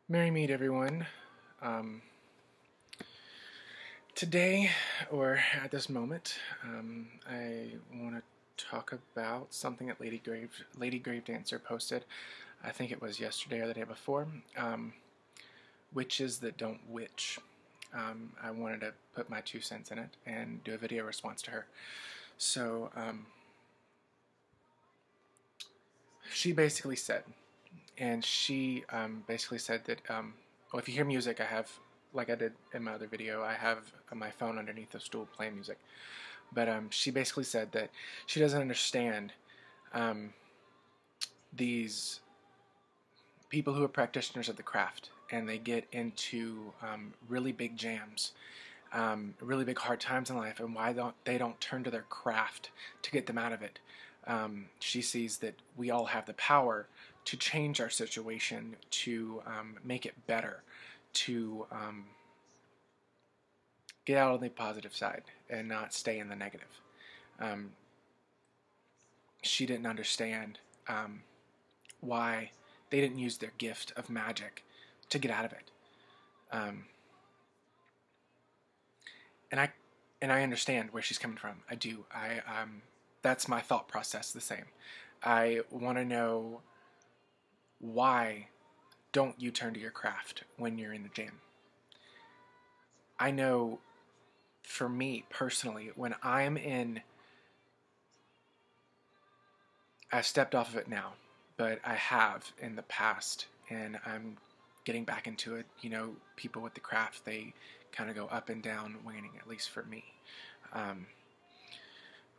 Merry meet, everyone. Um, Today, or at this moment, I want to talk about something that Lady Gravedancer posted. I think it was yesterday or the day before. Witches that don't witch. I wanted to put my 2 cents in it and do a video response to her. So she basically said, basically said that, well, if you hear music, I have, like I did in my other video, I have my phone underneath the stool playing music. But she basically said that she doesn't understand um, these people who are practitioners of the craft, and they get into really big jams, really big hard times in life, and why they don't turn to their craft to get them out of it. She sees that we all have the power to change our situation, to make it better, to get out on the positive side and not stay in the negative. Um, she didn't understand why they didn't use their gift of magic to get out of it. Um, and I and I understand where she's coming from. I do. I That's my thought process. The same. I want to know, why don't you turn to your craft when you're in the jam? I know, for me personally, when I'm in, I've stepped off of it now, but I have in the past, and I'm getting back into it. You know, people with the craft, they kind of go up and down, waning, at least for me. Um,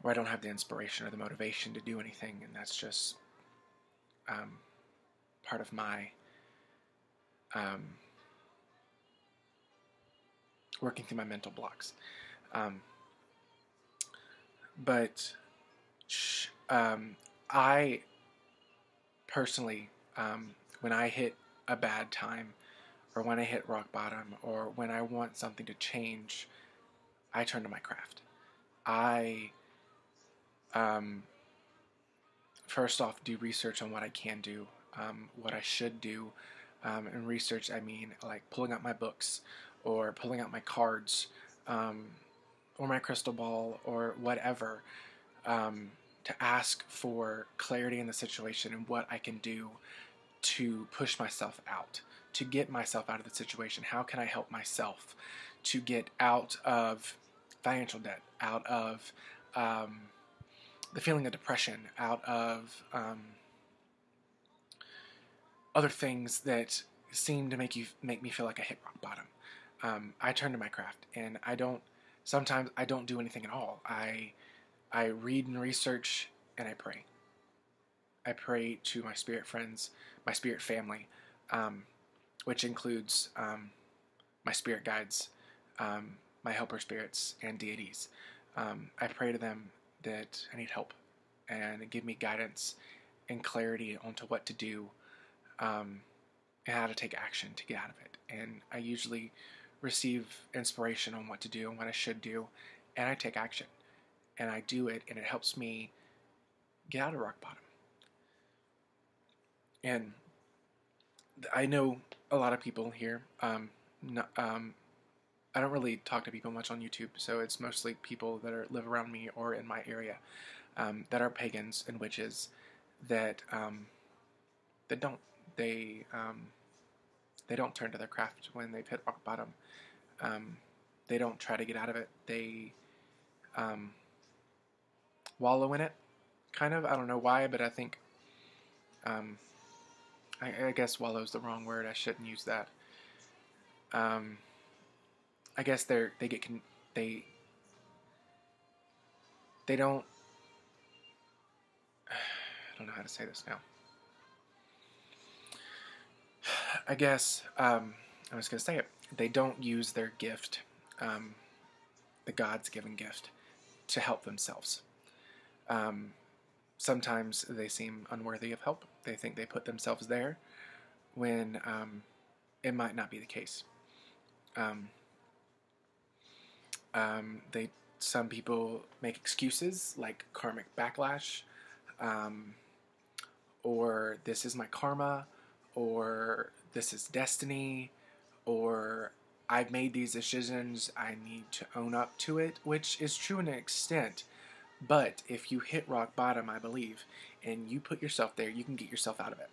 where I don't have the inspiration or the motivation to do anything, and that's just um, part of my um, working through my mental blocks. Um, but I personally, when I hit a bad time, or when I hit rock bottom, or when I want something to change, I turn to my craft. I first off do research on what I can do, what I should do. And research, I mean like pulling out my books, or pulling out my cards, um, or my crystal ball, or whatever, to ask for clarity in the situation and what I can do to push myself out, to get myself out of the situation. How can I help myself to get out of financial debt, out of the feeling of depression, out of other things that seem to make me feel like I hit rock bottom. I turn to my craft, and sometimes I don't do anything at all. I read and research, and I pray. I pray to my spirit friends, my spirit family, which includes my spirit guides, my helper spirits, and deities. I pray to them that I need help, and give me guidance and clarity onto what to do, and how to take action to get out of it. And I usually receive inspiration on what to do and what I should do, and I take action. And I do it, and it helps me get out of rock bottom. And I know a lot of people here. I don't really talk to people much on YouTube, so it's mostly people that live around me or in my area, that are pagans and witches, that that don't they they don't turn to their craft when they've hit rock bottom. They don't try to get out of it. They wallow in it, kind of. I don't know why, but I think um, I guess wallow is the wrong word. I shouldn't use that. I guess they they don't. I don't know how to say this now. I guess I'm just gonna say it. They don't use their gift, the God's given gift, to help themselves. Um, Sometimes they seem unworthy of help. They think they put themselves there when it might not be the case. Um, some people make excuses like karmic backlash, or this is my karma, or this is destiny, or I've made these decisions, I need to own up to it, which is true in an extent. But if you hit rock bottom, I believe, and you put yourself there, you can get yourself out of it.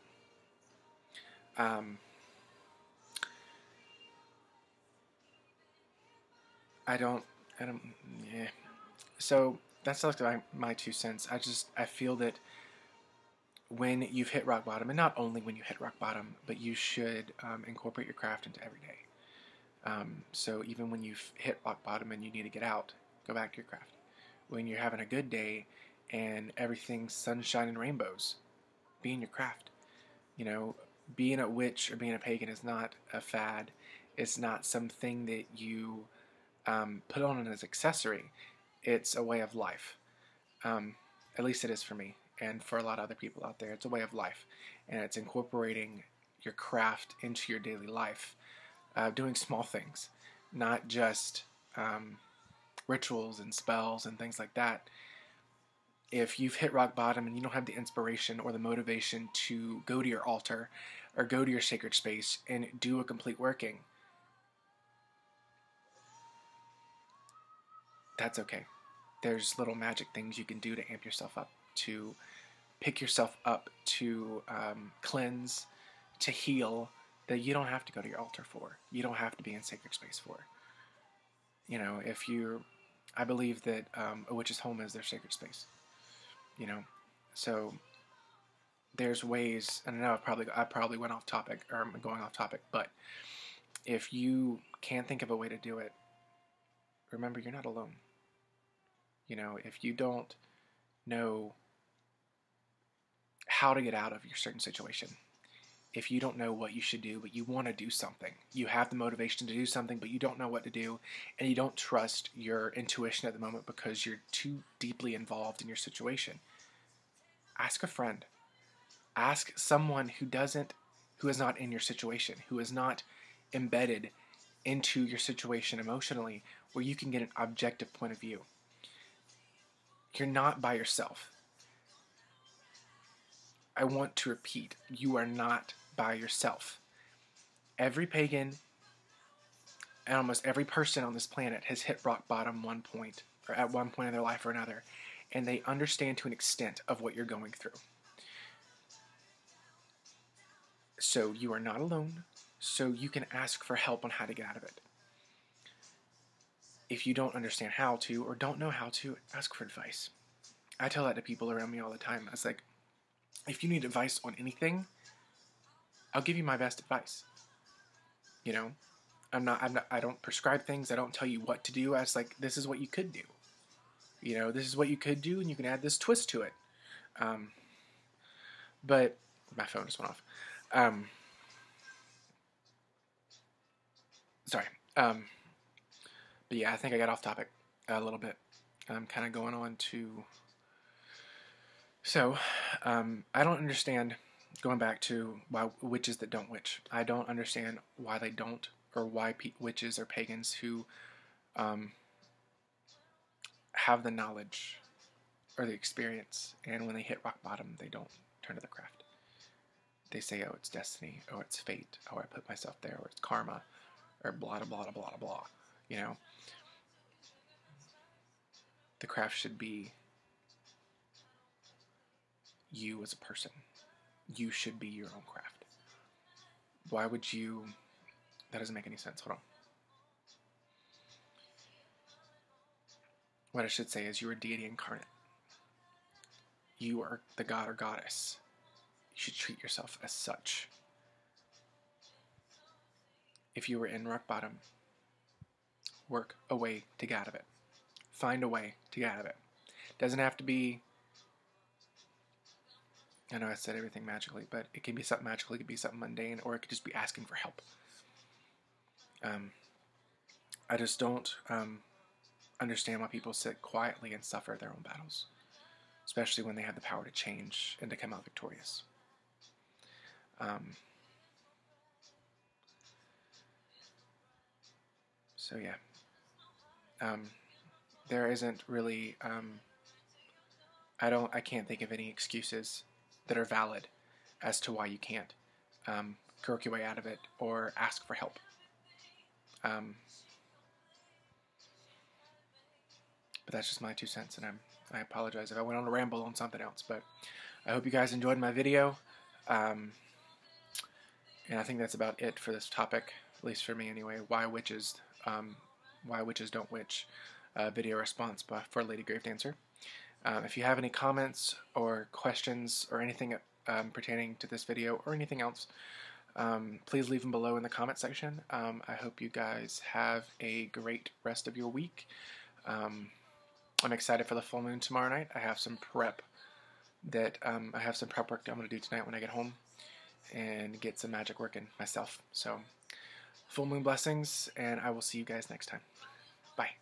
Um, I don't, yeah. So that's like my 2 cents. I feel that when you've hit rock bottom, and not only when you hit rock bottom, but you should incorporate your craft into every day. So even when you've hit rock bottom and you need to get out, go back to your craft. When you're having a good day and everything's sunshine and rainbows, be in your craft. You know, being a witch or being a pagan is not a fad. It's not something that you put on as an accessory. It's a way of life. At least it is for me and for a lot of other people out there. It's a way of life, and it's incorporating your craft into your daily life, doing small things, not just rituals and spells and things like that. If you've hit rock bottom and you don't have the inspiration or the motivation to go to your altar or go to your sacred space and do a complete working, that's okay. There's little magic things you can do to amp yourself up, to pick yourself up, to cleanse, to heal, that you don't have to go to your altar for. You don't have to be in sacred space for. You know, if you're, I believe that a witch's home is their sacred space. You know, so there's ways, and I know I probably went off topic, or I'm going off topic, but if you can't think of a way to do it, remember you're not alone. You know, if you don't know how to get out of your certain situation, if you don't know what you should do, but you want to do something, you have the motivation to do something, but you don't know what to do, and you don't trust your intuition at the moment because you're too deeply involved in your situation, ask a friend. Ask someone who is not in your situation, who is not embedded into your situation emotionally, where you can get an objective point of view. You're not by yourself. I want to repeat, you are not by yourself. Every pagan and almost every person on this planet has hit rock bottom one point, or at one point in their life or another, and they understand to an extent of what you're going through. So you are not alone, so you can ask for help on how to get out of it. If you don't understand how to, or don't know how to, ask for advice. I tell that to people around me all the time. I was like, if you need advice on anything, I'll give you my best advice. You know, I don't prescribe things. I don't tell you what to do. I was like, this is what you could do. You know, this is what you could do, and you can add this twist to it. But my phone just went off. Sorry. But yeah, I think I got off topic a little bit. I'm kind of going on to... So, I don't understand, going back to why witches that don't witch. I don't understand why they don't, or why witches or pagans who have the knowledge or the experience, and when they hit rock bottom, they don't turn to the craft. They say, oh, it's destiny, or it's fate, or I put myself there, or it's karma, or blah, blah, blah, blah, blah, you know? The craft should be you as a person. You should be your own craft. Why would you... That doesn't make any sense. Hold on. What I should say is you are deity incarnate. You are the god or goddess. You should treat yourself as such. If you were in rock bottom, work a way to get out of it. Find a way to get out of it. Doesn't have to be... I know I said everything magically, but it can be something magical, it could be something mundane, or it could just be asking for help. I just don't understand why people sit quietly and suffer their own battles, especially when they have the power to change and to come out victorious. So yeah, there isn't really, I can't think of any excuses that are valid as to why you can't. croak your way out of it or ask for help. But that's just my 2 cents, and I apologize if I went on a ramble on something else. But I hope you guys enjoyed my video, and I think that's about it for this topic, at least for me anyway. Why witches don't witch? Video response for Lady Gravedancer. If you have any comments or questions or anything pertaining to this video or anything else, please leave them below in the comment section. I hope you guys have a great rest of your week. I'm excited for the full moon tomorrow night. I have some prep work I'm going to do tonight when I get home and get some magic working myself. So, full moon blessings, and I will see you guys next time. Bye.